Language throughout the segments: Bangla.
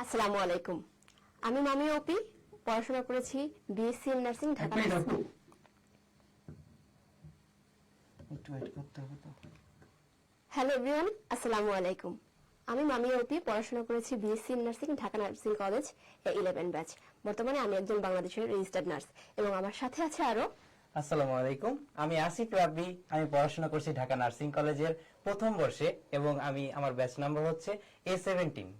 আসসালামু আলাইকুম। আমি মামি ওপি, পড়াশোনা করেছি BSc in nursing Dhaka. Hello everyone, আসসালামু আলাইকুম। আমি মামি ওপি, পড়াশোনা করেছি BSc in nursing Dhaka nursing college 11 batch. বর্তমানে আমি একজন বাংলাদেশের রেজিস্টার্ড নার্স এবং আমার সাথে আছে আরো। আসসালামু আলাইকুম, আমি আসিফ রাব্বি। আমি পড়াশোনা করছি ঢাকা নার্সিং কলেজের প্রথম বর্ষে এবং আমার ব্যাচ নাম্বার হচ্ছে A17।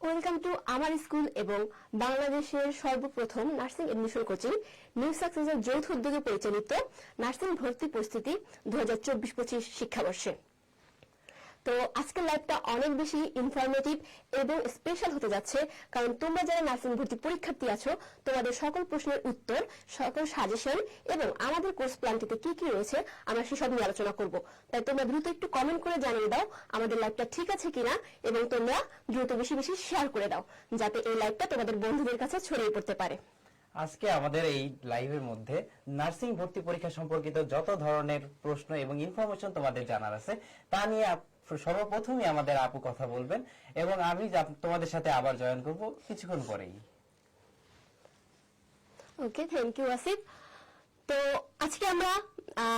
ওয়েলকাম টু আমার স্কুল এবং বাংলাদেশের সর্বপ্রথম নার্সিং এডমিশন কোচিং নিউ সাকসেসের যৌথ উদ্যোগে পরিচালিত নার্সিং ভর্তি প্রস্তুতি 2024-25 শিক্ষাবর্ষে। তো আজকের লাইভটা অনেক বেশি ইনফরমেটিভ এবং স্পেশাল হতে যাচ্ছে, কারণ তোমরা যারা নার্সিং ভর্তি পরীক্ষার্থী আছো তোমাদের সকল প্রশ্নের উত্তর, সকল সাজেশন এবং আমাদের কোর্স প্ল্যানটিতে কি কি রয়েছে আমরা সেসব নিয়ে আলোচনা করব। তাই তোমরা দ্রুত একটু কমেন্ট করে জানিয়ে দাও আমাদের লাইভটা ঠিক আছে কিনা, এবং তোমরা দ্রুত বেশি বেশি শেয়ার করে দাও যাতে এই লাইভটা তোমাদের বন্ধুদের কাছে ছড়িয়ে পড়তে পারে। আজকে আমাদের এই লাইভের মধ্যে নার্সিং ভর্তি পরীক্ষা সম্পর্কিত যত ধরনের প্রশ্ন এবং ইনফরমেশন তোমাদের জানার আছে তা নিয়ে সর্বপ্রথমই আমাদের আপু কথা বলবেন এবং আমি তোমাদের সাথে আবার জয়েন করব কিছুক্ষণ পরেই। ওকে, থ্যাংক ইউ আসিফ। তো আজকে আমরা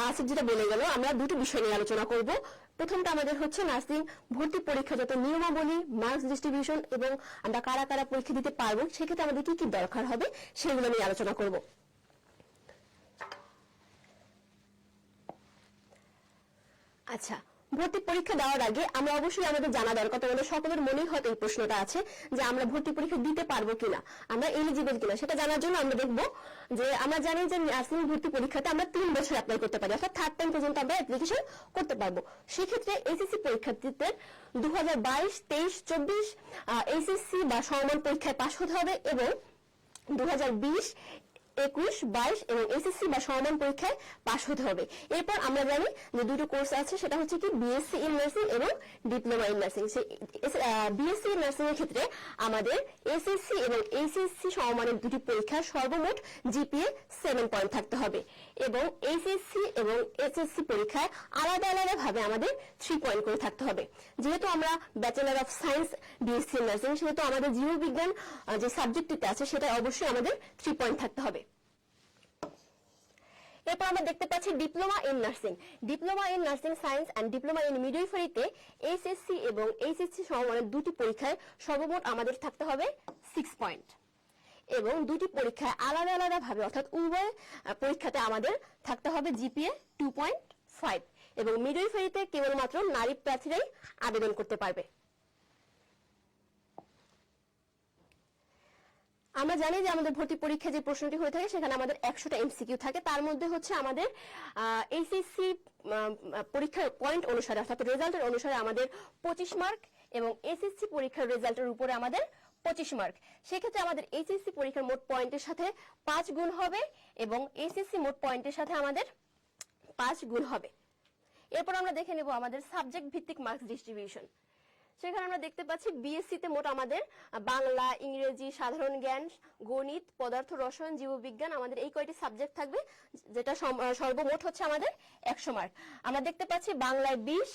আসিফ যেটা বলে গেল, আমরা দুটো বিষয় নিয়ে আলোচনা করব। প্রথমটা আমাদের হচ্ছে নার্সিং ভর্তি পরীক্ষা যত নিয়মাবলী, মার্কস ডিস্ট্রিবিউশন এবং আমরা কারা কারা পরীক্ষা দিতে পারবো সেক্ষেত্রে আমাদের কি কি দরকার হবে সেগুলো নিয়ে আলোচনা করব। আচ্ছা, ভর্তি পরীক্ষা দেওয়ার আগে আমরা অবশ্যই আমাদের জানা দরকার, তোমাদের সকলের মনেই হয়তো এই প্রশ্নটা আছে যে আমরা ভর্তি পরীক্ষা দিতে পারবো কিনা, আমরা এলিজিবল কিনা। সেটা জানার জন্য আমরা দেখব যে আমরা জানি যে নার্সিং ভর্তি পরীক্ষাতে আমরা 3 বছর অ্যাপ্লাই করতে পারি, অর্থাৎ 3rd টাইম পর্যন্ত আমরা অ্যাপ্লিকেশন করতে পারবো। সেক্ষেত্রে এসএসসি পরীক্ষার্থীদের 2022, 23, 24 এসএসসি বা সমমান পরীক্ষায় পাশ হতে হবে এবং 2020, 21, 22 এবং এসএসসি বা সমমান পরীক্ষায় পাশ হতে হবে। এরপর আমরা জানি যে দুটো কোর্স আছে, সেটা হচ্ছে কি বিএসসি ইন নার্সিং এবং diploma in nursing. BSc in nursing এর ক্ষেত্রে আমাদের এসএসসি এবং এইচএসসি সমমানের দুটি পরীক্ষার সর্বমোট জিপিএ 7 পয়েন্ট থাকতে হবে এবং এইচএসসি এবং এইচএসসি পরীক্ষায় আলাদা আলাদা ভাবে আমাদের 3 পয়েন্ট করে থাকতে হবে। যেহেতু আমরা bachelor of science BSc in nursing, সেহেতু আমাদের জীববিজ্ঞান যে সাবজেক্টটিতে আছে সেটা অবশ্যই আমাদের 3 পয়েন্ট থাকতে হবে। এরপর আমরা দেখতে পাচ্ছি diploma in nursing. Diploma in nursing science and diploma in মিডওয়াইফারিতে এইচএসসি এবং এইচএসসি সমমানের দুটি পরীক্ষায় সর্বমোট আমাদের থাকতে হবে 6 পয়েন্ট এবং দুটি পরীক্ষায় আলাদা আলাদা ভাবে অর্থাৎ উভয় পরীক্ষাতে আমাদের থাকতে হবে জিপিএ 2.5 এবং মিডওয়াইফারিতে কেবলমাত্র নারী প্রার্থীরাই আবেদন করতে পারবে। আমরা জানি যে আমাদের ভর্তি পরীক্ষা যে প্রশ্নটি হয়ে থাকে সেখানে আমাদের 100টা এমসিকিউ থাকে, তার মধ্যে হচ্ছে আমাদের এইচএসসি পরীক্ষার পয়েন্ট অনুসারে অর্থাৎ রেজাল্টের অনুসারে আমাদের 25 মার্ক এবং এসএসসি পরীক্ষার রেজাল্টের উপরে আমাদের 25 মার্ক। সেক্ষেত্রে আমাদের এইচএসসি পরীক্ষার মোট পয়েন্টের সাথে 5 গুণ হবে এবং এসএসসি মোট পয়েন্টের সাথে আমাদের 5 গুণ হবে। এরপর আমরা দেখে নেব আমাদের সাবজেক্ট ভিত্তিক মার্কস ডিস্ট্রিবিউশন। সেখানে আমরা দেখতে পাচ্ছি বিএসসি তে মোট আমাদের বাংলা, ইংরেজি, সাধারণ জ্ঞান, গণিত, পদার্থ রসায়ন, জীববিজ্ঞান আমাদের এই কয়টি সাবজেক্ট থাকবে, যেটা সর্বমোট হচ্ছে আমাদের 100 মার্ক। আমরা দেখতে পাচ্ছি বাংলায় 20,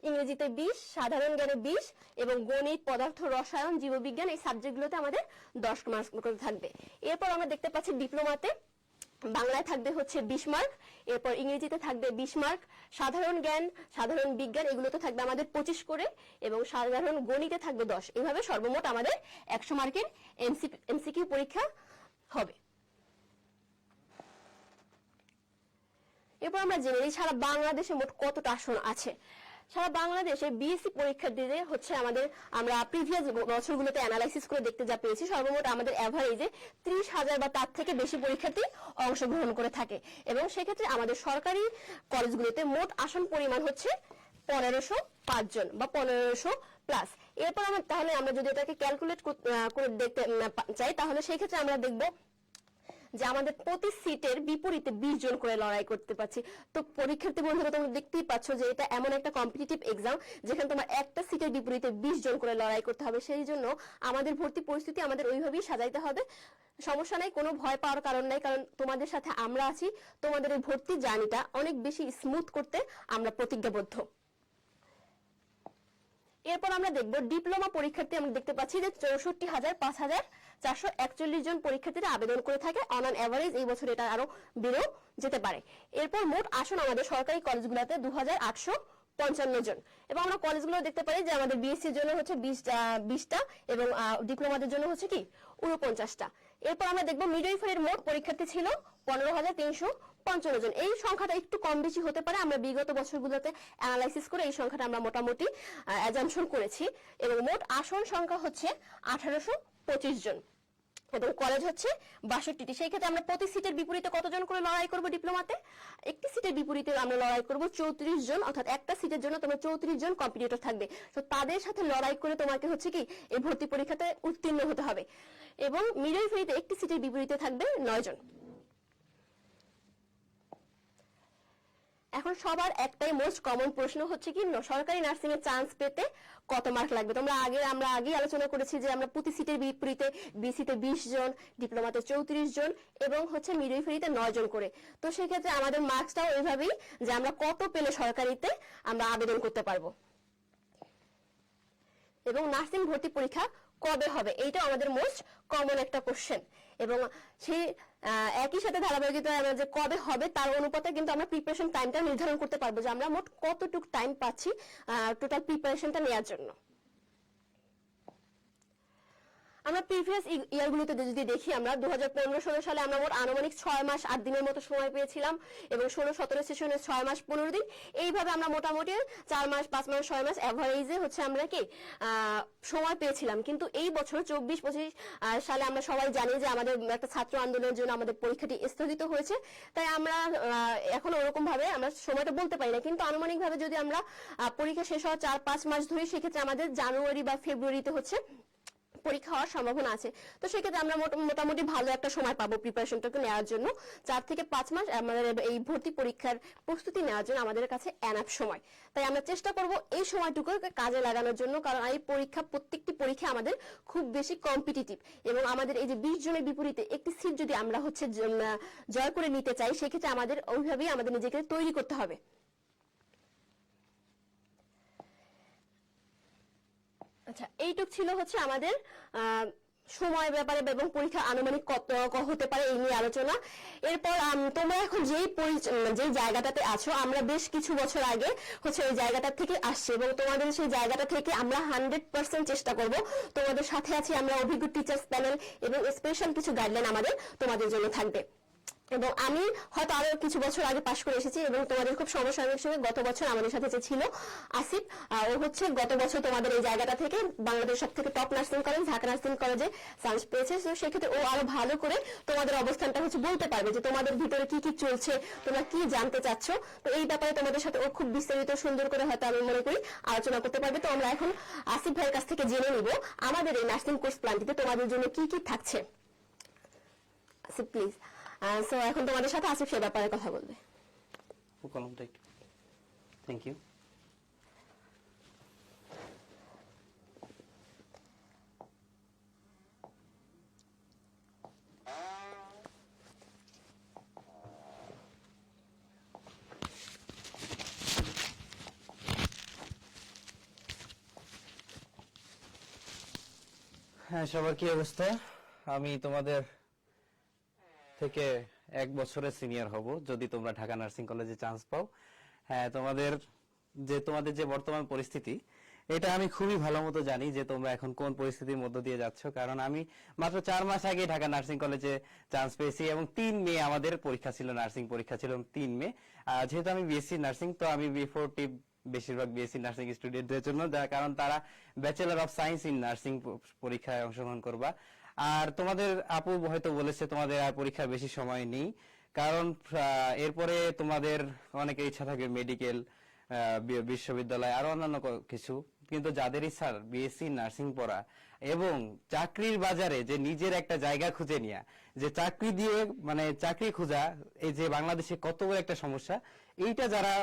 ইংরেজিতে 20, সাধারণ জ্ঞানে 20 এবং গণিত, পদার্থ রসায়ন, জীববিজ্ঞান এই সাবজেক্টগুলোতে আমাদের 10 মার্ক করে থাকবে। এরপর আমরা দেখতে পাচ্ছি ডিপ্লোমাতে বাংলায় থাকবে হচ্ছে 20 মার্ক, এরপর ইংরেজিতে থাকবে 20 মার্ক, সাধারণ জ্ঞান, সাধারণ বিজ্ঞান এগুলোতে থাকবে আমাদের 25 করে এবং সাধারণ গণিতে থাকবে 10। এইভাবে সর্বমোট আমাদের 100 মার্কের এমসিকিউ পরীক্ষা হবে। এরপর আমরা জেনে নিই সারা বাংলাদেশে মোট কতটা আসন আছে। সারা বাংলাদেশে বিএসসি পরীক্ষার্থীদের হচ্ছে আমরা প্রিভিয়াস বছরগুলোতে অ্যানালাইসিস করে দেখতে যা পেয়েছি, সর্বমোট আমাদের অ্যাভারেজে 30,000 বা তার থেকে বেশি পরীক্ষার্থী অংশগ্রহণ করে থাকে এবং সেক্ষেত্রে আমাদের সরকারি কলেজগুলোতে মোট আসন পরিমাণ হচ্ছে 1505 জন বা 1500 প্লাস। এরপর আমরা যদি এটাকে ক্যালকুলেট করে দেখতে চাই তাহলে সেই ক্ষেত্রে আমরা দেখব যে আমাদের প্রতি সিটের বিপরীতে 20 জন করে লড়াই করতে পারছি। তো পরীক্ষার্থী বন্ধুরা তোমরা দেখতেই পাচ্ছ যে এটা এমন একটা কম্পিটিটিভ এক্সাম যেখানে তোমার একটা সিটের বিপরীতে 20 জন করে লড়াই করতে হবে। সেই জন্য আমাদের ভর্তি পরিস্থিতি আমাদের ওইভাবেই সাজাইতে হবে। সমস্যা নাই, কোনো ভয় পাওয়ার কারণ নাই, কারণ তোমাদের সাথে আমরা আছি। তোমাদের এই ভর্তি জার্নিটা অনেক বেশি স্মুথ করতে আমরা প্রতিজ্ঞাবদ্ধ। এরপর আমরা দেখব ডিপ্লোমা পরীক্ষার্থী, আমরা দেখতে পাচ্ছি যে 64,5,441 জন পরীক্ষার্থীরা আবেদন করে থাকে। অন এভারেজ এই বছর এটা আরো বেড়েও যেতে পারে। এরপর মোট আসন আমাদের সরকারি কলেজগুলোতে 2,855 জন, এবং আমরা কলেজগুলো দেখতে পারি যে আমাদের বিএসসির জন্য হচ্ছে 20টা এবং ডিপ্লোমাদের জন্য হচ্ছে কি 49টা। এরপর আমরা দেখব মিডওয়াইফারির মোট পরীক্ষার্থী ছিল 15,355 জন। এই সংখ্যাটা একটু কম বেশি হতে পারে, আমরা বিগত বছরগুলোতে অ্যানালাইসিস করে এই সংখ্যাটা আমরা মোটামুটি অ্যাজাম্পশন করেছি। এবং মোট আসন সংখ্যা হচ্ছে 1,825 জন, এবং কলেজ হচ্ছে 62টি। সেই ক্ষেত্রে আমরা প্রতি সিটের বিপরীতে কতজন করে লড়াই করব ডিপ্লোমাতে? একটি সিটের বিপরীতে আমরা লড়াই করব 34 জন, অর্থাৎ একটা সিটের জন্য তোমার 34 জন কম্পিটিটর থাকবে। তো তাদের সাথে লড়াই করে তোমাকে হচ্ছে কি এই ভর্তি পরীক্ষাতে উত্তীর্ণ হতে হবে। এবং মিডওয়াইফারিতে একটি সিটের বিপরীতে থাকবে 9 জন। এখন সবার একটাই মোস্ট কমন প্রশ্ন হচ্ছে কি সরকারি নার্সিং এর চান্স পেতে কত মার্ক লাগবে? আমরা আগে আলোচনা করেছি যে আমরা প্রতি সিটের বিপরীতে বিসিতে 20 জন, ডিপ্লোমাতে 34 জন এবং হচ্ছে মিডওয়াইফারিতে 9 জন করে। তো সেক্ষেত্রে আমাদের মার্কসটাও এইভাবেই যে আমরা কত পেলে সরকারিতে আমরা আবেদন করতে পারবো। এবং নার্সিং ভর্তি পরীক্ষা কবে হবে, এইটা আমাদের মোস্ট কমন একটা কোশ্চেন। এবং সেই একই সাথে ধারাবাহিকতায় আমরা যে কবে হবে তার অনুপাতে কিন্তু আমরা প্রিপারেশন টাইমটা নির্ধারণ করতে পারবো যে আমরা মোট কতটুকু টাইম পাচ্ছি টোটাল প্রিপারেশনটা নেওয়ার জন্য। আমরা প্রিভিয়াস ইয়ারগুলোতে যদি দেখি, আমরা 2015-16 সালে আমরা মোট আনুমানিক 6 মাস 8 দিনের মতো সময় পেয়েছিলাম, এবং 16-17 সেশনে 6 মাস 15 দিন। এইভাবে আমরা মোটামুটি 4 মাস 5 মাস 6 মাস এভারেজে হচ্ছে আমরা কি সময় পেয়েছিলাম। কিন্তু এই বছর 24-25 সালে আমরা সবাই জানি যে আমাদের একটা ছাত্র আন্দোলনের জন্য আমাদের পরীক্ষাটি স্থগিত হয়েছে। তাই আমরা এখন ওরকম ভাবে আমরা সময়টা বলতে পারি না, কিন্তু আনুমানিক ভাবে যদি আমরা পরীক্ষা শেষ হওয়ার 4-5 মাস ধরে, সেক্ষেত্রে আমাদের জানুয়ারি বা ফেব্রুয়ারিতে হচ্ছে পরীক্ষা হওয়ার সম্ভাবনা আছে। তো সেক্ষেত্রে আমরা মোটামুটি ভালো একটা সময় পাবো প্রিপারেশনটাকে নেওয়ার জন্য। 4 থেকে 5 মাস আমাদের এই ভর্তি পরীক্ষার প্রস্তুতি নেওয়ার জন্য আমাদের কাছে এনাফ সময়। তাই আমরা চেষ্টা করব এই সময়টুকু কাজে লাগানোর জন্য, কারণ এই প্রত্যেকটি পরীক্ষা আমাদের খুব বেশি কম্পিটিটিভ, এবং আমাদের এই যে 20 জনের বিপরীতে একটি সিট যদি আমরা হচ্ছে জয় করে নিতে চাই, সেক্ষেত্রে আমাদের ওইভাবেই আমাদের নিজেকে তৈরি করতে হবে। আচ্ছা, এইটুক ছিল হচ্ছে আমাদের সময় ব্যাপারে এবং পরীক্ষা আনুমানিক কত হতে পারে এই নিয়ে আলোচনা। এরপর তোমরা এখন যেই জায়গাটাতে আছো, আমরা বেশ কিছু বছর আগে হচ্ছে ওই জায়গাটা থেকে আসছি, এবং তোমাদের সেই জায়গাটা থেকে আমরা 100% চেষ্টা করব। তোমাদের সাথে আছি আমরা, অভিজ্ঞ টিচার্স প্যানেল, এবং স্পেশাল কিছু গাইডলাইন আমাদের তোমাদের জন্য থাকবে। এবং আমি হয়তো আরো কিছু বছর আগে পাশ করে এসেছি, এবং তোমাদের খুব সমসাময়িক সঙ্গে গত বছর আমাদের সাথে যে ছিল আসিফ, ও হচ্ছে গত বছর তোমাদের এই জায়গাটা থেকে বাংলাদেশ সব থেকে top nursing college Dhaka nursing কলেজে চান্স পেয়েছে। তো সেক্ষেত্রে ও আরো ভালো করে তোমাদের অবস্থানটা হচ্ছে বলতে পারবে যে তোমাদের ভিতরে কি কি চলছে, তোমরা কি জানতে চাচ্ছ। তো এই ব্যাপারে তোমাদের সাথে ও খুব বিস্তারিত সুন্দর করে হয়তো আমি মনে করি আলোচনা করতে পারবে। তো আমরা এখন আসিফ ভাইয়ের কাছ থেকে জেনে নিব আমাদের এই নার্সিং কোর্স প্ল্যানটিতে তোমাদের জন্য কি কি থাকছে। আসিফ প্লিজ। সো এখন তোমাদের সাথে আসিফ সে ব্যাপারে কথা বলবে। কলমটা একটু, থ্যাংক ইউ। হ্যাঁ, সবার কি অবস্থা? আমি তোমাদের থেকে 1 বছরের সিনিয়র হব যদি তোমরা ঢাকা নার্সিং কলেজে চান্স পাও। হ্যাঁ, তোমাদের যে বর্তমান পরিস্থিতি, এটা আমি খুবই ভালো মতো জানি যে তোমরা এখন কোন পরিস্থিতির মধ্য দিয়ে যাচ্ছ, কারণ আমি মাত্র 4 মাস আগে ঢাকা নার্সিং কলেজে চান্স পেয়েছি, এবং 3 মে আমাদের পরীক্ষা ছিল, নার্সিং পরীক্ষা ছিল 3 মে। যেহেতু আমি বিএসসি নার্সিং, তো আমি বিফোর টিপ বেশিরভাগ বিএসসি নার্সিং স্টুডেন্টদের জন্য, কারণ তারা bachelor of science in nursing পরীক্ষায় অংশগ্রহণ করবা। আর তোমাদের আপু হয়তো বলেছে তোমাদের আর পরীক্ষার বেশি সময় নেই, কারণ এরপরে তোমাদের অনেকের ইচ্ছা থাকে মেডিকেল, বিশ্ববিদ্যালয়, আরো অন্যান্য কিছু। কিন্তু যাদের ইচ্ছা বিএসসি নার্সিং পড়া এবং চাকরির বাজারে যে নিজের একটা জায়গা খুঁজে নেওয়া, যে চাকরি দিয়ে মানে চাকরি খোঁজা, এই যে বাংলাদেশে কত বড় একটা সমস্যা, এইটা যারা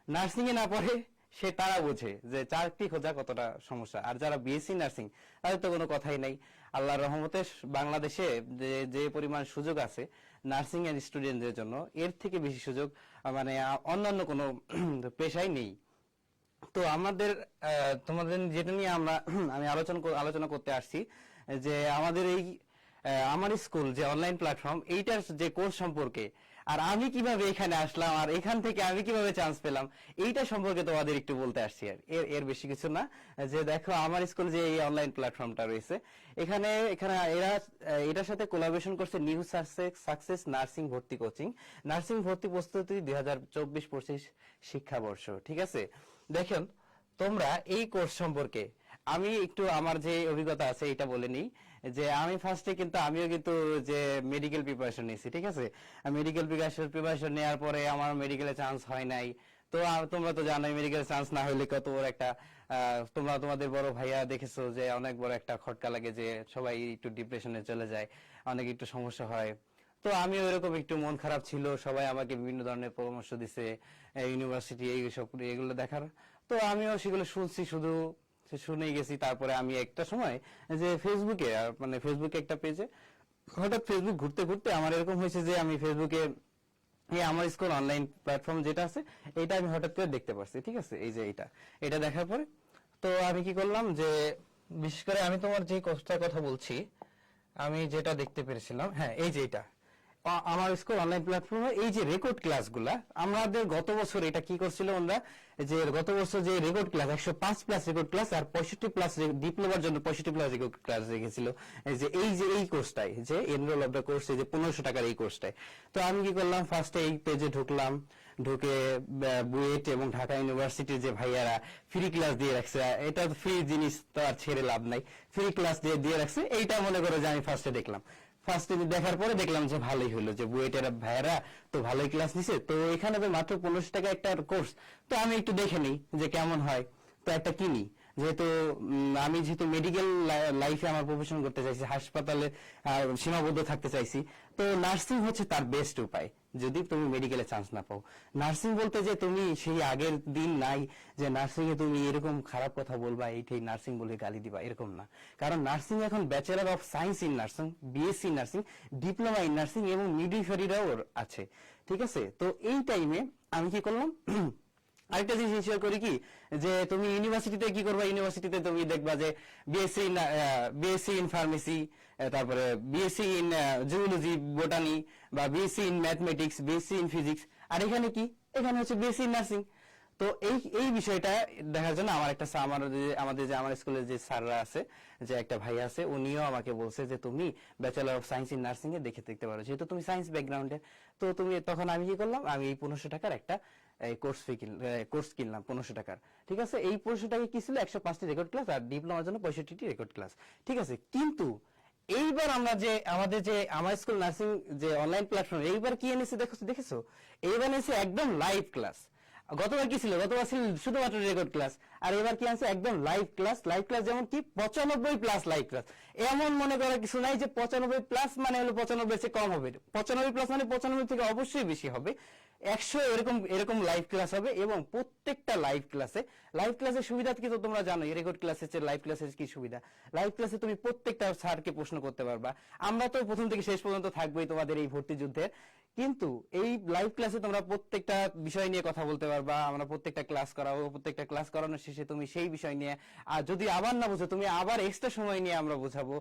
নার্সিং এ না পড়ে সে তারা বোঝে যে চাকরি খোঁজা কতটা সমস্যা। আর যারা বিএসসি নার্সিং, তাদের তো কোনো কথাই নাই। আল্লাহর রহমতে বাংলাদেশে যে পরিমাণ সুযোগ আছে নার্সিং এর স্টুডেন্টদের জন্য, এর থেকে বেশি সুযোগ মানে অন্যান্য কোনো পেশায় নেই। তো আমাদের তোমাদের যেটা নিয়ে আমরা আমি আলোচনা করতে আসছি যে আমাদের এই আমার স্কুল যে অনলাইন প্ল্যাটফর্ম এইটার যে কোর্স সম্পর্কে, আর আমি কিভাবে এখানে আসলাম আর এখান থেকে আমি কিভাবে চান্স পেলাম এইটা সম্পর্কে তোমাদের একটু বলতে আসছি। আর এর বেশি কিছু না, যে দেখো আমার স্কুল যে এই অনলাইন প্ল্যাটফর্মটা রয়েছে এখানে এখানে এরা এটার সাথে কোলাবোরেশন করছে নিউ সাকসেস নার্সিং ভর্তি কোচিং, নার্সিং ভর্তি প্রস্তুতি 2024-25 শিক্ষাবর্ষ। ঠিক আছে, দেখেন তোমরা এই কোর্স সম্পর্কে আমি একটু আমার যে অভিজ্ঞতা আছে এটা বলে নিই। যে আমি ফার্স্টে কিন্তু আমিও কিন্তু যে মেডিকেল প্রিপারেশন নিয়েছি, ঠিক আছে, মেডিকেল প্রিপারেশন নেওয়ার পরে আমার মেডিকেলে চান্স হয় নাই। তো তোমরা তো জানোই মেডিকেল চান্স না হলে কত বড় একটা তোমরা তোমাদের বড় ভাইয়া দেখেছো যে অনেক বড় একটা খটকা লাগে, যে সবাই একটু ডিপ্রেশনে চলে যায়, অনেক একটু সমস্যা হয়। তো আমিও এরকম একটু মন খারাপ ছিল, সবাই আমাকে বিভিন্ন ধরনের পরামর্শ দিছে ইউনিভার্সিটি এইসব এগুলো দেখার। তো আমিও সেগুলো শুনছি, শুধু শুনেই গেছি। তারপরে আমি একটা সময় যে ফেসবুকে মানে ফেসবুকে একটা পেজে হঠাৎ ফেসবুক ঘুরতে ঘুরতে আমার এরকম হয়েছে যে আমি ফেসবুকে এই আমার স্কুল অনলাইন প্ল্যাটফর্ম যেটা আছে এটা আমি হঠাৎ করে দেখতে পারছি। ঠিক আছে, এই যে এটা দেখার পরে তো আমি কি করলাম যে বিশেষ করে আমি তোমার যে কোর্সটার কথা বলছি আমি যেটা দেখতে পেরেছিলাম, হ্যাঁ এই যে এটা আমার স্কুল অনলাইন প্ল্যাটফর্মে এই যে রেকর্ড ক্লাসগুলা আমাদের গত বছর এটা কি করছিল আমরা, যে গত বছর যে রেকর্ড ক্লাস 105+ রেকর্ড ক্লাস আর 65+ ডিপ্লোমার জন্য 65+ রেকর্ড ক্লাস রেখেছিল এই কোর্সটাই, যে এনরোল অফ দ্য কোর্স, এই যে 1500 টাকার এই কোর্সটাই। তো আমি কি করলাম, ফার্স্টে এই পেজে ঢুকলাম, ঢুকে বুয়েট এবং ঢাকা ইউনিভার্সিটির যে ভাইয়ারা ফ্রি ক্লাস দিয়ে রাখছে, এটা ফ্রি জিনিস তো আর ছেড়ে লাভ নাই, ফ্রি ক্লাস দিয়ে রাখছে, এইটা মনে করো যে আমি ফার্স্টে দেখলাম। ফার্স্টে দেখার পরে দেখলাম যে ভালোই হলো, যে বুয়েটের ভাইয়েরা তো ভালোই ক্লাস নিছে, তো এখানে তো মাত্র 1500 টাকা একটা কোর্স, তো আমি একটু দেখে নিই যে কেমন হয়, তো একটা কিনি। যেহেতু আমি যেহেতু মেডিকেল লাইফে আমার প্রফেশন করতে চাইছি, হাসপাতালে সীমাবদ্ধ থাকতে চাইছি, তো নার্সিং হচ্ছে তার বেস্ট উপায় যদি তুমি মেডিকেলে চান্স না পাও। নার্সিং বলতে যে তুমি সেই আগের দিন নাই যে নার্সিং এ তুমি এরকম খারাপ কথা বলবা, এইটাই নার্সিং বলে গালি দিবা, এরকম না। কারণ নার্সিং এখন bachelor of science in nursing, BSc nursing, diploma in nursing এবং মিডওয়াইফারিরাও আছে। ঠিক আছে, তো এই টাইমে আমি কি করলাম আরেকটা জিনিস শেয়ার করি কি, যে তুমি ইউনিভার্সিটিতে কি করবা, ইউনিভার্সিটিতে তুমি দেখবা যে বিএসসি ইন ফার্মেসি, তারপরে বিএসসি ইন জুওলজি বোটানি, বা BSc in mathematics, BSc in physics, আর এখানে কি, এখানে হচ্ছে বিএসসি ইন নার্সিং। তো এই বিষয়টা দেখার জন্য আমার একটা আমাদের যে আমার স্কুলের যে স্যাররা আছে, যে একটা ভাই আছে, উনিও আমাকে বলছে যে তুমি bachelor of science in nursing এ দেখতে পারো, যেহেতু তুমি সায়েন্স ব্যাকগ্রাউন্ডে। তো তুমি তখন আমি কি করলাম, আমি এই 1500 টাকার একটা কোর্স কিনলাম 1500 টাকার। ঠিক আছে, এই 1500 টাকা কি ছিল, 105টি রেকর্ড ক্লাস আর ডিপ্লোমার জন্য 65টি রেকর্ড ক্লাস। ঠিক আছে, কিন্তু এইবার আমরা যে আমাদের যে আমার স্কুল নার্সিং যে অনলাইন প্ল্যাটফর্ম, এইবার কি এনেছে দেখেছো, এইবার এনেছে একদম লাইভ ক্লাস। গতবার কি ছিল, গতবার ছিল শুধুমাত্র রেকর্ড ক্লাস, আর এবার কি আছে একদম লাইভ ক্লাস। লাইভ ক্লাস যেমন কি 95+ লাইভ ক্লাস, এমন মনে করার কিছু নাই যে 95+ মানে হলো 95 চেয়ে কম হবে, 95+ মানে 95 থেকে অবশ্যই বেশি হবে, 100 এরকম লাইভ ক্লাস হবে। এবং প্রত্যেকটা লাইভ ক্লাসের সুবিধা কি তো তোমরা জানো, রেকর্ড ক্লাসের চেয়ে লাইভ ক্লাসের কি সুবিধা, লাইভ ক্লাসে তুমি প্রত্যেকটা স্যারকে প্রশ্ন করতে পারবা। আমরা তো প্রথম থেকে শেষ পর্যন্ত থাকবোই তোমাদের এই ভর্তি যুদ্ধে, কিন্তু এই লাইভ ক্লাসে তোমরা প্রত্যেকটা বিষয় নিয়ে কথা বলতে পারবা, আমরা প্রত্যেকটা ক্লাস করাবো, প্রত্যেকটা ক্লাস করানোর শেষে তুমি সেই বিষয় নিয়ে, আর যদি আবার না বুঝো তুমি আবার এক্সট্রা সময় নিয়ে আমরা বুঝাবো,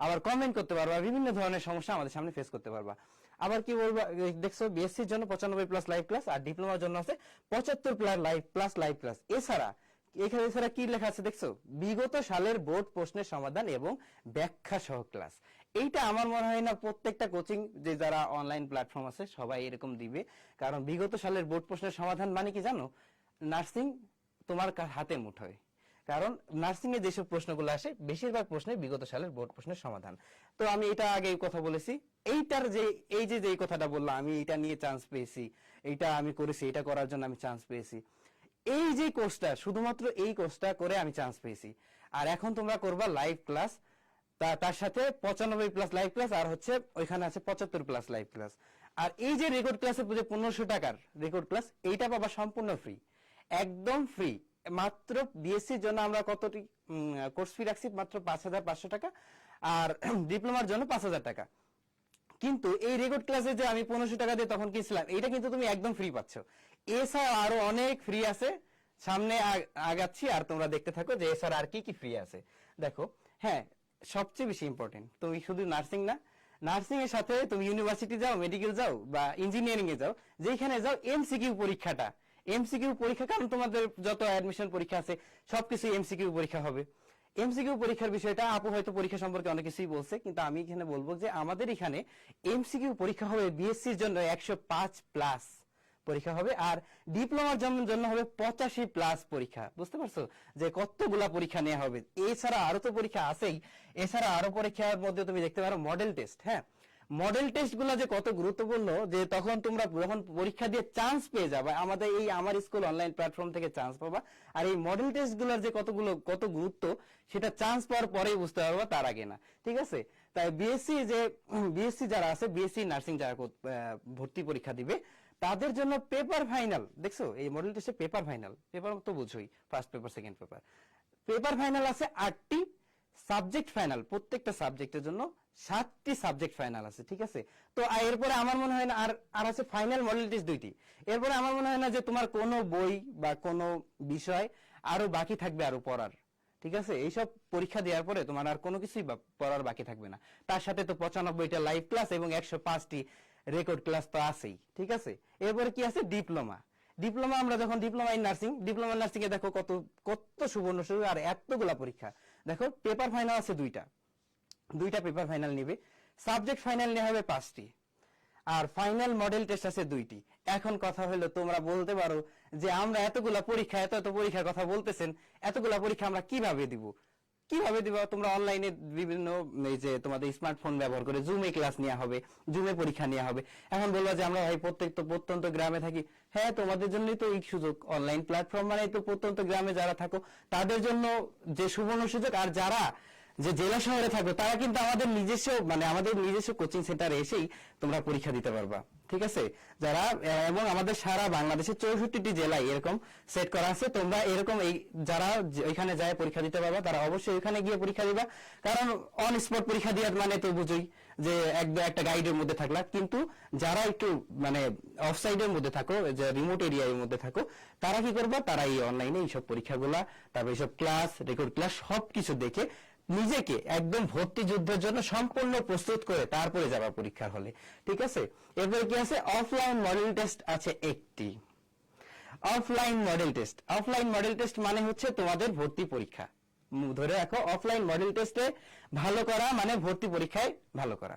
আবার কমেন্ট করতে পারবা, বিভিন্ন ধরনের সমস্যা আমাদের সামনে ফেস করতে পারবা। আবার কি বলবা, দেখছো বিএসসির জন্য 95+ লাইভ ক্লাস আর ডিপ্লোমার জন্য আছে 75+ লাইভ ক্লাস। এছাড়া কি লেখা আছে দেখছো, বিগত সালের বোর্ড প্রশ্নের সমাধান এবং ব্যাখ্যা সহ ক্লাস। এইটা আমার মনে হয় না প্রত্যেকটা কোচিং যে যারা অনলাইন প্ল্যাটফর্ম আছে সবাই এরকম দিবে, কারণ বিগত সালের বোর্ড প্রশ্নের সমাধান মানে কি জানো, নার্সিং তোমার হাতে মুঠোয়। কারণ নার্সিং এ যেসব প্রশ্নগুলো আসে বেশিরভাগ প্রশ্নে বিগত সালের বোর্ড প্রশ্নের সমাধান। তো আমি এটা আগে কথা বলেছি, এইটার যে এই কথাটা বললাম, আমি এটা নিয়ে চান্স পেয়েছি, এইটা আমি করেছি, এটা করার জন্য আমি চান্স পেয়েছি। এই যে কোর্সটা, শুধুমাত্র এই কোর্সটা করে আমি চান্স পেয়েছি। আর এখন তোমরা করবা লাইভ ক্লাস, তার সাথে 95+ লাইভ ক্লাস, আর হচ্ছে ওইখানে আছে 75+ লাইভ ক্লাস। আর এই যে রেকর্ড ক্লাসের যে 1500 টাকার রেকর্ড ক্লাস, এইটা পাবা সম্পূর্ণ ফ্রি, একদম ফ্রি। মাত্র বিএসসির জন্য আমরা কতটি কোর্স ফি রাখছি, মাত্র 5500 টাকা, আর ডিপ্লোমার জন্য 5000 টাকা। কিন্তু এই রেকর্ড ক্লাসে যে আমি 1500 টাকা দিয়ে তখন কিনছিলাম, এটা কিন্তু তুমি একদম ফ্রি পাচ্ছ। এছাড়া আরো অনেক ফ্রি আছে, সামনে আগাচ্ছি আর তোমরা দেখতে থাকো যে এছাড়া আর কি কি ফ্রি আছে। দেখো, হ্যাঁ, সবচেয়ে বেশি ইম্পর্টেন্ট, তুমি শুধু নার্সিং না, নার্সিং এর সাথে তুমি ইউনিভার্সিটি যাও, মেডিকেল যাও বা ইঞ্জিনিয়ারিং এ যাও, যেখানে যাও এমসিকিউ পরীক্ষাটা, এমসিকিউ পরীক্ষা, কারণ তোমাদের যত অ্যাডমিশন পরীক্ষা আছে সবকিছু এমসিকিউ পরীক্ষা হবে। এমসিকিউ পরীক্ষার বিষয়টা আপু হয়তো পরীক্ষা সম্পর্কে অনেক কিছুই বলছে, কিন্তু আমি এখানে বলবো যে আমাদের এখানে এমসিকিউ পরীক্ষা হবে বিএসসির জন্য 105+ পরীক্ষা হবে, আর ডিপ্লোমার জন্য হবে 85+ পরীক্ষা। বুঝতে পারছো যে কতগুলা পরীক্ষা নেওয়া হবে। এছাড়া আরো তো পরীক্ষা আছেই, এছাড়া আরো পরীক্ষার মধ্যে তুমি দেখতে পারো মডেল টেস্ট। হ্যাঁ, মডেল টেস্ট গুলা যে কত গুরুত্বপূর্ণ, যে তখন তোমরা যখন পরীক্ষা দিয়ে চান্স পেয়ে যাবে, আমাদের এই আমার স্কুল অনলাইন প্ল্যাটফর্ম থেকে চান্স পাবা, আর এই মডেল টেস্ট গুলার যে কত গুরুত্ব সেটা চান্স পাওয়ার পরেই বুঝতে পারবা, তার আগে না। ঠিক আছে, তাই বিএসসি যারা আছে, বিএসসি নার্সিং যারা ভর্তি পরীক্ষা দিবে, তাদের জন্য পেপার ফাইনাল, দেখছো এই মডেল টেস্টে পেপার ফাইনাল, পেপার তো বুঝোই, first paper second paper, paper final আছে 8টি, সাবজেক্ট ফাইনাল প্রত্যেকটা সাবজেক্টের জন্য 7টি সাবজেক্ট ফাইনাল আছে। ঠিক আছে, তো এরপরে আমার মনে হয় না আর আছে ফাইনাল মডেল টেস্ট 2টি। এরপরে আমার মনে হয় না যে তোমার কোনো বই বা কোনো বিষয় আরো বাকি থাকবে আরো পড়ার। ঠিক আছে, এইসব পরীক্ষা দেওয়ার পরে তোমার আর কোনো কিছুই পড়ার বাকি থাকবে না। তার সাথে তো 95টা লাইভ ক্লাস এবং 105টি রেকর্ড ক্লাস তো আছেই। ঠিক আছে, এরপরে কি আছে ডিপ্লোমা। ডিপ্লোমা আমরা যখন diploma in nursing, diploma nursing এ দেখো কত কত সুবর্ণ সুযোগ আর এতগুলা পরীক্ষা। দেখো পেপার ফাইনাল আছে দুইটা পেপার ফাইনাল নিবে, সাবজেক্ট ফাইনাল নেওয়া হবে 5টি, আর ফাইনাল মডেল টেস্ট আছে 2টি। এখন কথা হলো, তোমরা বলতে পারো যে আমরা এতগুলা পরীক্ষা, এত পরীক্ষার কথা বলতেছেন, এতগুলা পরীক্ষা আমরা কিভাবে দিব? তোমরা অনলাইনে বিভিন্ন এই যে তোমাদের স্মার্টফোন ব্যবহার করে জুমে ক্লাস নেওয়া হবে, জুমে পরীক্ষা নেওয়া হবে। এখন বলবা যে আমরা ভাই প্রত্যন্ত গ্রামে থাকি। হ্যাঁ, তোমাদের জন্যই তো এই সুযোগ, অনলাইন প্ল্যাটফর্ম মানে তো প্রত্যন্ত গ্রামে যারা থাকো তাদের জন্য যে সুবর্ণ সুযোগ। আর যারা যে জেলা শহরে থাকো তারা কিন্তু আমাদের নিজস্ব কোচিং সেন্টারে এসেই তোমরা পরীক্ষা দিতে পারবা। ঠিক আছে, যারা এবং আমাদের সারা বাংলাদেশের 64টি জেলায় এরকম সেট করা আছে। তোমরা এরকম যারা ওইখানে যায় পরীক্ষা দিতে পারবা, তারা অবশ্যই ওইখানে গিয়ে পরীক্ষা দিবা। কারণ অন স্পট পরীক্ষা দেওয়ার মানে তো বুঝোই যে একটা গাইডের মধ্যে থাকলা, কিন্তু যারা একটু অফ সাইডের মধ্যে থাকো, যে রিমোট এরিয়ার মধ্যে থাকো, তারা কি করবা, তারা এই অনলাইনে এইসব পরীক্ষাগুলা, তারপর এইসব ক্লাস, রেকর্ড ক্লাস সবকিছু দেখে নিজেকে একদম ভর্তি যুদ্ধের জন্য সম্পূর্ণ প্রস্তুত করে তারপরে যাবা পরীক্ষার হলে। ঠিক আছে, এরপরে কি আছে, অফলাইন মডেল টেস্ট আছে 1টি। অফলাইন মডেল টেস্ট মানে হচ্ছে তোমাদের ভর্তি পরীক্ষা। ধরে রাখো, অফলাইন মডেল টেস্টে ভালো করা মানে ভর্তি পরীক্ষায় ভালো করা।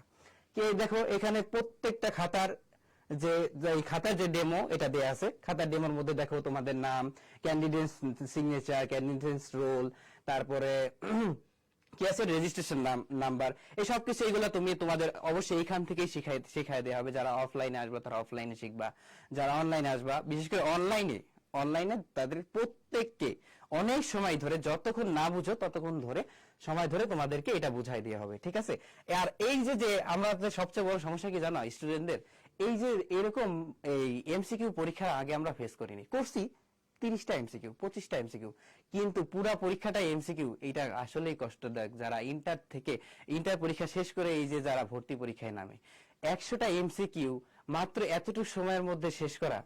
কি দেখো, এখানে প্রত্যেকটা খাতার যে ডেমো এটা দেয়া আছে। খাতার ডেমোর মধ্যে দেখো তোমাদের নাম, ক্যান্ডিডেট সিগনেচার, ক্যান্ডিডেট রোল, তারপরে কি আছে রেজিস্ট্রেশন নাম্বার, এই সব কিছু এগুলো তোমাদের অবশ্যই এখান থেকেই শিখাই দেওয়া হবে। যারা অফলাইনে আসবা তারা অফলাইনে শিখবা, যারা অনলাইনে আসবা, বিশেষ করে অনলাইনে তাদের প্রত্যেককে অনেক সময় ধরে, যতক্ষণ না বুঝো ততক্ষণ ধরে সময় ধরে তোমাদেরকে এটা বুঝাই দেওয়া হবে। ঠিক আছে, আর এই যে আমরা সবচেয়ে বড় সমস্যা কি জানো স্টুডেন্টদের, এই যে এরকম এই এমসিকিউ পরীক্ষার আগে আমরা ফেস করছি 30টা এমসিকিউ, 25টা এমসিকিউ, কিন্তু পুরা পরীক্ষাটা এমসিকিউ। এটা আসলেই কষ্টদায়ক। যারা ইন্টার পরীক্ষা শেষ করে এই যে যারা ভর্তি পরীক্ষায় নামে, 100টা এমসিকিউ মাত্র এতটুকু সময়ের মধ্যে শেষ করা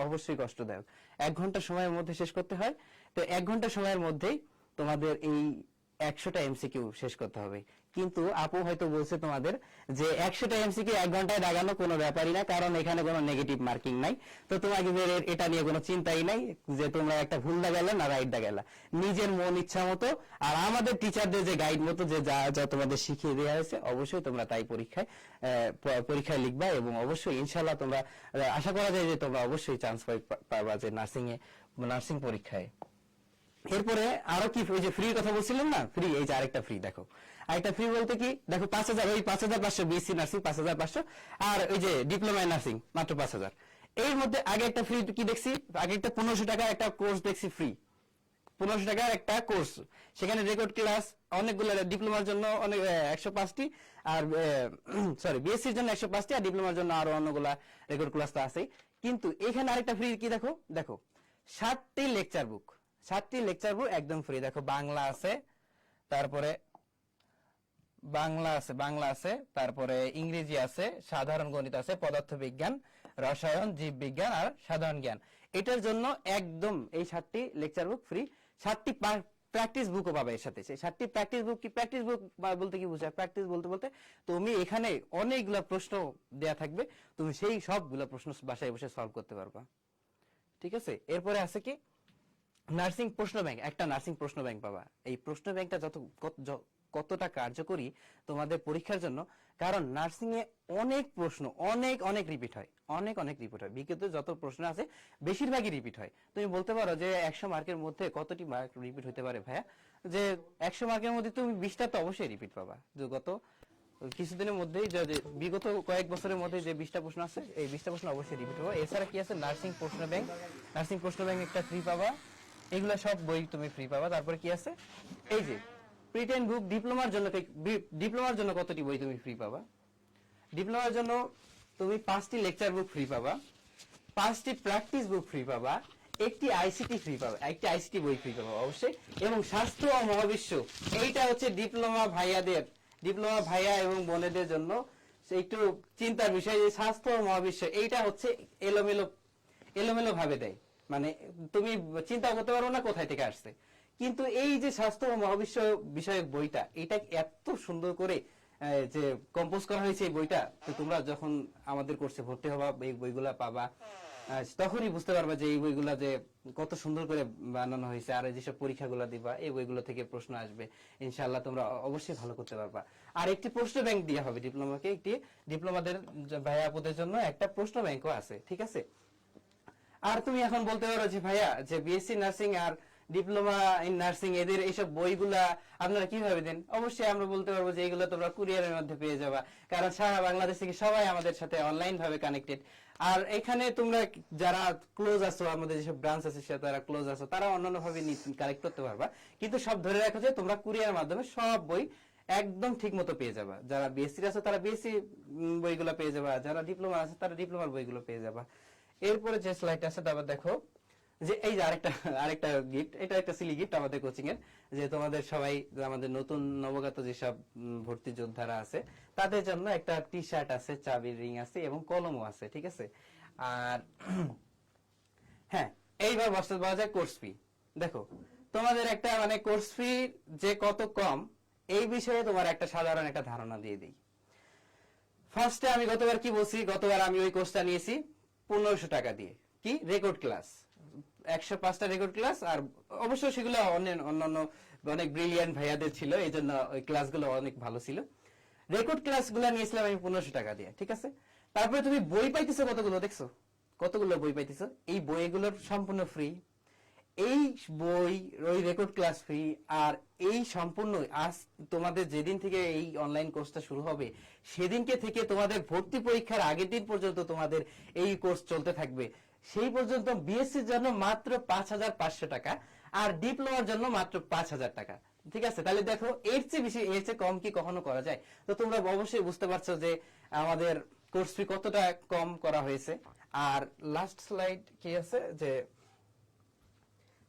অবশ্যই কষ্টদায়ক। 1 ঘন্টা সময়ের মধ্যে শেষ করতে হয়। তো 1 ঘন্টা সময়ের মধ্যেই তোমাদের এই 100টা এমসিকিউ শেষ করতে হবে। কিন্তু আপু হয়তো বলছে তোমাদের যে 100টা এমসিকিউ 1 ঘন্টায় দাগানো কোনো ব্যাপারই না, কারণ এখানে কোনো নেগেটিভ মার্কিং নাই। তো তোমাকে এটা নিয়ে কোনো চিন্তাই নাই যে তোমরা একটা ভুল দাগালে না রাইট দাগালা, নিজের মন ইচ্ছা মতো আর আমাদের টিচারদের যে গাইড মতো যে যা তোমাদের শিখিয়ে দেওয়া হয়েছে, অবশ্যই তোমরা তাই পরীক্ষায় লিখবা। এবং অবশ্যই ইনশাআল্লাহ তোমরা আশা করা যায় যে তোমরা অবশ্যই চান্স পাবা যে নার্সিং পরীক্ষায়। এরপরে আরো কি, ওই যে ফ্রি কথা বলছিলেন না, ফ্রি, এই যে আরেকটা ফ্রি। দেখো আরেকটা ফ্রি বলতে কি, দেখো 5000, ওই 5500 বিএসসি নার্সিং 5500, আর ওই যে ডিপ্লোমা নার্সিং মাত্র 5000। এর মধ্যে আগে একটা ফ্রি কি দেখছি, আগে একটা 1500 টাকার একটা কোর্স দেখছি ফ্রি, 1500 টাকার একটা কোর্স। সেখানে রেকর্ড ক্লাস অনেকগুলো, ডিপ্লোমার জন্য অনেক 105টি, আর বিএসসির জন্য 105টি, আর ডিপ্লোমার জন্য আরো অন্যগুলা রেকর্ড ক্লাস তো আছেই। কিন্তু এখানে আরেকটা ফ্রি কি, দেখো 7টি লেকচার বুক, 7টি লেকচার বুক একদম ফ্রি। দেখো বাংলা আছে, তারপরে তারপরে ইংরেজি আছে, সাধারণ গণিত আছে, পদার্থবিজ্ঞান, রসায়ন, জীববিজ্ঞান আর সাধারণ জ্ঞান। এটার জন্য একদম এই 7টি লেকচার বুক ফ্রি, 7টি প্র্যাকটিস বুকও পাবে এর সাথে। সেই 7টি প্র্যাকটিস বুক কি, প্র্যাকটিস বুক বলতে কি বোঝায়? প্র্যাকটিস বলতে বলতে তুমি এখানে অনেকগুলা প্রশ্ন দেয়া থাকবে, তুমি সেই সবগুলা প্রশ্ন বাসায় বসে সলভ করতে পারবা। ঠিক আছে, এরপরে আছে কি নার্সিং প্রশ্ন ব্যাংক, একটা নার্সিং প্রশ্ন ব্যাংক পাবা। এই প্রশ্ন ব্যাংকটা কতটা কার্যকরী তোমাদের পরীক্ষার জন্য, কারণ নার্সিং এ অনেক প্রশ্ন অনেক রিপিট হয়, অনেক রিপিট হয়। বিগত যত প্রশ্ন আছে বেশিরভাগই রিপিট হয়। তুমি বলতে পারো যে 100 মার্কের মধ্যে কতটি মার্ক রিপিট হতে পারে ভাইয়া? যে 100 মার্কের মধ্যে তুমি 20টা তো অবশ্যই রিপিট পাবা। যে গত কিছুদিনের মধ্যেই যে বিগত কয়েক বছরের মধ্যে যে 20টা প্রশ্ন আছে, এই 20টা প্রশ্ন অবশ্যই রিপিট হবে। এছাড়া কি আছে, নার্সিং প্রশ্ন ব্যাংক, নার্সিং প্রশ্ন ব্যাংক একটা ফ্রি পাবা, এগুলা সব বই তুমি ফ্রি পাবা। তারপরে কি আছে, এই যে প্রিটেন বুক, ডিপ্লোমার জন্য কতটি বই তুমি ফ্রি পাবা? ডিপ্লোমার জন্য তুমি 5টি লেকচার বুক ফ্রি পাবা, 5টি প্র্যাকটিস বুক ফ্রি পাবা, একটি আইসিটি ফ্রি পাবা, একটি আইসিটি বই ফ্রি পাবা অবশ্যই। এবং স্বাস্থ্য ও মহাবিশ্ব, এইটা হচ্ছে ডিপ্লোমা ভাইয়া এবং বোনেদের জন্য একটু চিন্তার বিষয়, যে স্বাস্থ্য ও মহাবিশ্ব এইটা হচ্ছে এলোমেলো ভাবে দেয়, মানে তুমি চিন্তা করতে পারো না কোথায় থেকে আসছে। কিন্তু এই যে স্বাস্থ্য ও মহাবিশ্ব বিষয়ক বইটা, এটা এত সুন্দর করে যে কম্পোজ করা হয়েছে এই বইটা, তো তোমরা যখন আমাদের কোর্সে ভর্তি হবা, এই বইগুলা পাবা, তখনই বুঝতে পারবা যে এই বইগুলা যে কত সুন্দর করে বানানো হয়েছে। আর যেসব পরীক্ষাগুলো দিবা, এই বইগুলো থেকে প্রশ্ন আসবে, ইনশাআল্লাহ তোমরা অবশ্যই ভালো করতে পারবা। আর একটি প্রশ্ন ব্যাংক দেওয়া হবে ডিপ্লোমাকে, একটি ডিপ্লোমাদের ভাইয়া আপুদের জন্য একটা প্রশ্ন ব্যাংকও আছে। ঠিক আছে, আর তুমি এখন বলতে পারো যে ভাইয়া, যে বিএসসি নার্সিং আর ডিপ্লোমা ইন নার্সিং এদের এইসব বইগুলা আপনারা কিভাবে দেন? অবশ্যই আমরা বলতে পারবো যে এগুলো তোমরা কুরিয়ারের মধ্যে পেয়ে যাবা, কারণ সারা বাংলাদেশ থেকে সবাই আমাদের সাথে অনলাইন ভাবে কানেক্টেড। আর এখানে তোমরা যারা ক্লোজ আছো, আমাদের যেসব ব্রাঞ্চ আছে তারা ক্লোজ আছো, তারা অন্যান্য ভাবে কালেক্ট করতে পারবা। কিন্তু সব ধরে রাখো যে তোমরা কুরিয়ারের মাধ্যমে সব বই একদম ঠিক মতো পেয়ে যাবা। যারা বিএসসি আছে তারা বিএসসি বইগুলো পেয়ে যাবা, যারা ডিপ্লোমা আছে তারা ডিপ্লোমার বইগুলো পেয়ে যাবা। এরপরে যে স্লাইডটা আছে তারপর দেখো যে এই যে আরেকটা গিফট, এটা একটা সিলি গিফট আমাদের কোচিং এর, যে তোমাদের সবাই আমাদের নতুন নবগত যেসব ভর্তি যোদ্ধারা আছে তাদের জন্য একটা টি শার্ট আছে, চাবির রিং আছে এবং কলমও আছে। ঠিক আছে, আর হ্যাঁ, এইবার বছর পাওয়া যায় কোর্স ফি। দেখো তোমাদের একটা মানে কোর্স ফি যে কত কম, এই বিষয়ে তোমার একটা সাধারণ একটা ধারণা দিয়ে দিই। ফার্স্টে আমি গতবার কি বলছি, গতবার আমি ওই কোর্সটা নিয়েছি 1500 টাকা দিয়ে, কি রেকর্ড ক্লাস, 105টা রেকর্ড ক্লাস। আর অবশ্য সেগুলো অন্যান্য অনেক ব্রিলিয়ান্ট ভাইয়াদের ছিল, এই জন্য ওই ক্লাসগুলো অনেক ভালো ছিল। রেকর্ড ক্লাসগুলো নিয়েছিলাম আমি 1500 টাকা দিয়ে। ঠিক আছে, তারপরে তুমি বই পাইতেছো কতগুলো, দেখছো কতগুলো বই পাইতেছো, এই বইগুলোর সম্পূর্ণ ফ্রি। এই বই, ওই রেকর্ড ক্লাস ফ্রি। আর এই সম্পূর্ণ আজ তোমাদের যেদিন থেকে এই অনলাইন কোর্সটা শুরু হবে, সেদিনকে থেকে তোমাদের ভর্তি পরীক্ষার আগের দিন পর্যন্ত তোমাদের এই কোর্স চলতে থাকবে। সেই পর্যন্ত বিএসসির জন্য মাত্র 5500 টাকা, আর ডিপ্লোমার জন্য মাত্র 5000 টাকা। ঠিক আছে, তাহলে দেখো এর চেয়ে বেশি, এর চেয়ে কম কি কখনো করা যায়? তো তোমরা অবশ্যই বুঝতে পারছো যে আমাদের কোর্স ফি কতটা কম করা হয়েছে। আর লাস্ট স্লাইড কি আছে, যে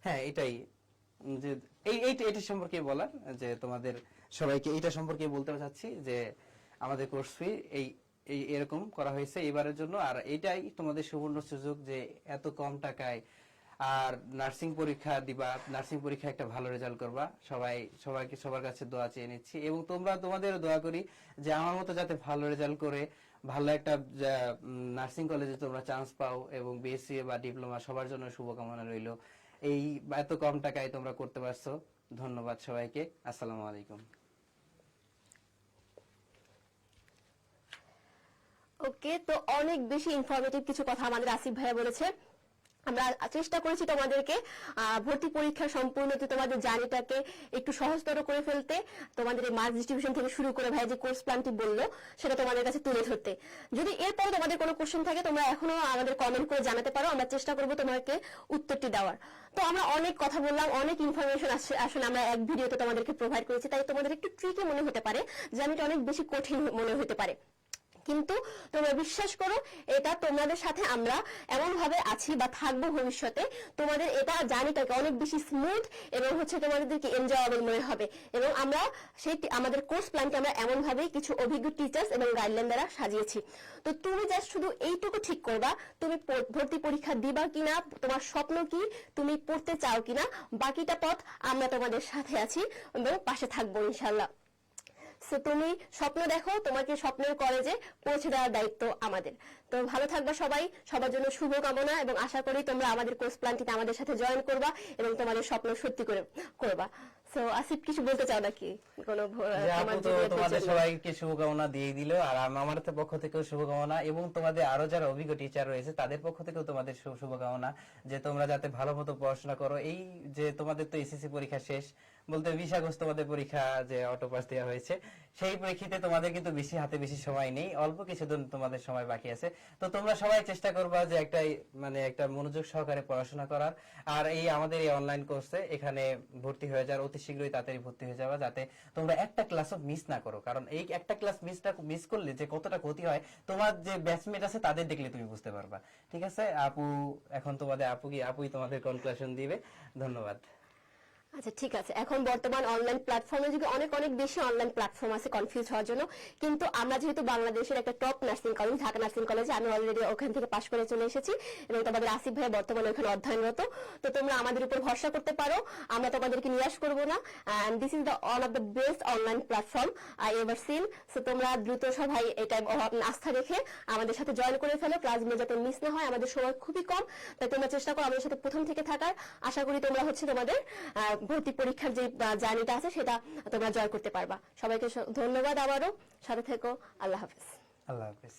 হ্যাঁ এটাই, যে এইটা সম্পর্কে বলার, যে তোমাদের সবাইকে এইটা সম্পর্কে বলতে চাচ্ছি যে আমাদের কোর্স ফি এই এরকম করা হয়েছে এবারের জন্য। আর এটাই তোমাদের সুবর্ণ সুযোগ যে এত কম টাকায় আর নার্সিং পরীক্ষা দিবা, নার্সিং পরীক্ষা একটা ভালো রেজাল্ট করবা। সবার কাছে দোয়া চেয়ে নিচ্ছি, এবং তোমাদের দোয়া করি যে আমার মতো যাতে ভালো রেজাল্ট করে ভালো একটা নার্সিং কলেজে তোমরা চান্স পাও, এবং বিএসসি বা ডিপ্লোমা সবার জন্য শুভকামনা রইল। এই এত কম টাকায় তোমরা করতে পারছো, ধন্যবাদ সবাইকে। আসসালামু আলাইকুম। ওকে, তো অনেক বেশি ইনফরমেটিভ কিছু কথা আমাদের আসিফ ভাইয়া বলেছে। আমরা চেষ্টা করেছি তোমাদেরকে ভর্তি পরীক্ষা সম্পূর্ণ তোমাদের জার্নিটাকে একটু সহজতর করে ফেলতে, তোমাদের এই মার্কস ডিস্ট্রিবিউশন থেকে শুরু করে ভাই যে কোর্স প্ল্যানটি বললো সেটা তোমাদের কাছে তুলে ধরতে। যদি এরপরে তোমাদের কোনো কোশ্চেন থাকে তোমরা এখনো আমাদের কমেন্ট করে জানাতে পারো, আমরা চেষ্টা করবো তোমাকে উত্তরটি দেওয়ার। তো আমরা অনেক কথা বললাম, অনেক ইনফরমেশন আসলে আমরা এক ভিডিওতে তোমাদেরকে প্রোভাইড করেছি, তাই তোমাদের একটু ট্রিকি মনে হতে পারে, জার্নিটা অনেক বেশি কঠিন মনে হতে পারে। কিন্তু তোমরা বিশ্বাস করো, এটা তোমাদের সাথে আমরা এমন ভাবে আছি বা থাকবো ভবিষ্যতে, তোমাদের এটা জার্নিটাকে অনেক বেশি স্মুথ এবং হচ্ছে তোমাদেরকে এনজয়েবল মনে হবে। এবং আমরা সেই আমাদের কোর্স প্ল্যানকে আমরা এমন ভাবে কিছু অভিজ্ঞ টিচার্স এবং গাইডলাইন দ্বারা সাজিয়েছি। তো তুমি জাস্ট শুধু এইটুকু ঠিক করবা, তুমি ভর্তি পরীক্ষা দিবা কিনা, তোমার স্বপ্ন কি, তুমি পড়তে চাও কিনা, বাকিটা পথ আমরা তোমাদের সাথে আছি এবং পাশে থাকবো ইনশাল্লাহ। সো তুমি স্বপ্ন দেখো, তোমাকে স্বপ্নের কলেজে পৌঁছে দেওয়ার দায়িত্ব আমাদের। তো ভালো থাকবা সবাই, সবার জন্য শুভকামনা, এবং আশা করি তোমরা আমাদের কোর্স প্ল্যানটিতে আমাদের সাথে জয়েন করবা এবং তোমাদের স্বপ্ন সত্যি করবা। সো আসিফ, কিছু বলতে চাও নাকি? কোনো যে আপু তো তোমাদের সবাইকে শুভকামনা দিয়ে দিল, আর আমার পক্ষ থেকেও শুভকামনা, এবং তোমাদের আরো যারা অভিজ্ঞ টিচার রয়েছে তাদের পক্ষ থেকেও তোমাদের শুভকামনা, যে তোমরা যাতে ভালো মতো পড়াশোনা করো। এই যে তোমাদের তো এসএসসি পরীক্ষা শেষ, বলতে 20 আগস্ট তোমাদের পরীক্ষা যে অটো পাস দেওয়া হয়েছে, সেই পরীক্ষাতে তোমাদের কিন্তু হাতে বেশি সময় নেই, অল্প কিছুদিন তোমাদের সময় বাকি আছে। তো তোমরা সবাই চেষ্টা করবা যে একটা মনোযোগ সহকারে পড়াশোনা করার, আর এই আমাদের এই অনলাইন কোর্সে এখানে ভর্তি হয়ে যাওয়ার, অতি শীঘ্রই তাড়াতাড়ি ভর্তি হয়ে যাওয়া, যাতে তোমরা একটা ক্লাসও মিস না করো। কারণ এই একটা ক্লাস মিস করলে যে কতটা ক্ষতি হয়, তোমার যে ব্যাচমেট আছে তাদের দেখলে তুমি বুঝতে পারবা। ঠিক আছে আপু, এখন তোমাদের আপুই তোমাদের কনক্লুশন দিবে। ধন্যবাদ। আচ্ছা ঠিক আছে, এখন বর্তমান অনলাইন প্ল্যাটফর্মে যুগে অনেক অনেক বেশি অনলাইন প্ল্যাটফর্ম আছে কনফিউজ হওয়ার জন্য, কিন্তু আমরা যেহেতু বাংলাদেশের একটা top nursing college, Dhaka nursing কলেজে আমি অলরেডি ওখান থেকে পাশ করে চলে এসেছি, এবং তোমাদের আসিফ ভাই বর্তমানে ওখানে অধ্যয়নরত। তো তোমরা আমাদের উপর ভরসা করতে পারো, আমরা তোমাদেরকে নিরাশ করবো না। And this is the one of the best online platform I ever seen. So তোমরা দ্রুত সবাই এটা আস্থা রেখে আমাদের সাথে জয়েন করে ফেলো, ক্লাসগুলো যাতে মিস না হয়। আমাদের সময় খুবই কম, তাই তোমরা চেষ্টা করো আমাদের সাথে প্রথম থেকে থাকার। আশা করি তোমরা তোমাদের ভর্তি পরীক্ষার যে জার্নিটা আছে সেটা তোমরা জয় করতে পারবা। সবাইকে ধন্যবাদ, আবারও সাথে থেকো। আল্লাহ হাফেজ। আল্লাহ হাফেজ।